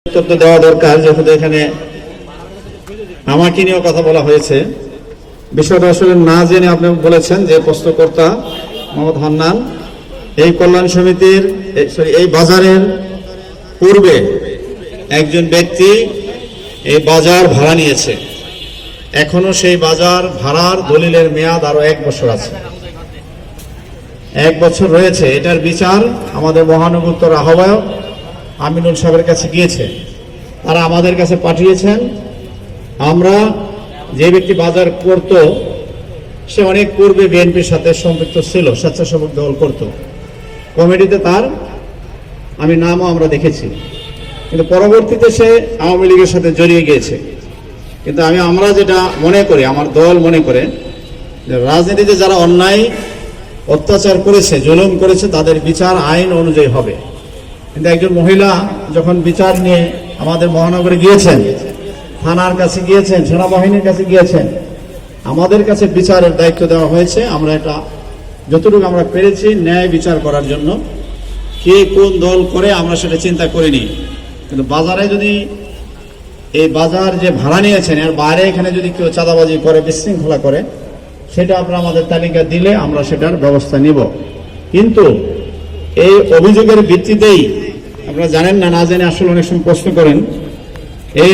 উত্তর দেওয়া দরকার, যেহেতু এখানে আমাকে নিয়েও কথা বলা হয়েছে। বিষয়টা আসলে না জেনে আপনি বলেছেন যে প্রশ্নকর্তা মোহাম্মদ হান্নান এই কল্যাণ সমিতির এই বাজারের পূর্বে একজন ব্যক্তি এই বাজার ভাড়া নিয়েছে। এখনো সেই বাজার ভাড়ার দলিলের মেয়াদ আরো 1 বছর আছে, 1 বছর রয়েছে। এটার বিচার আমাদের মহানগর উত্তর আহ্বায়ক আমিনুল সাহেবের কাছে গিয়েছে, তারা আমাদের কাছে পাঠিয়েছেন। আমরা যে ব্যক্তি বাজার করত সে অনেক পূর্বে বিএনপির সাথে সম্পৃক্ত ছিল, স্বেচ্ছাসেবক দল করত, কমিটিতে তার আমি নামও আমরা দেখেছি, কিন্তু পরবর্তীতে সে আওয়ামী লীগের সাথে জড়িয়ে গিয়েছে। কিন্তু আমরা যেটা মনে করি, আমার দল মনে করে যে রাজনীতিতে যারা অন্যায় অত্যাচার করেছে, জুলুম করেছে, তাদের বিচার আইন অনুযায়ী হবে। কিন্তু একজন মহিলা যখন বিচার নিয়ে আমাদের মহানগরে গিয়েছেন, থানার কাছে গিয়েছেন, সেনাবাহিনীর কাছে গিয়েছেন, আমাদের কাছে বিচারের দায়িত্ব দেওয়া হয়েছে। আমরা এটা যতটুকু আমরা পেরেছি ন্যায় বিচার করার জন্য, কে কোন দল করে আমরা সেটা চিন্তা করিনি। কিন্তু বাজারে যদি এই বাজার যে ভাড়া নিয়েছেন এর বাইরে এখানে যদি কেউ চাঁদাবাজি করে, বিশৃঙ্খলা করে, সেটা আপনারা আমাদের তালিকা দিলে আমরা সেটার ব্যবস্থা নিব। কিন্তু এই অভিযোগের ভিত্তিতেই আপনারা জানেন না, না জেনে আসলে অনেক সময় প্রশ্ন করেন, এই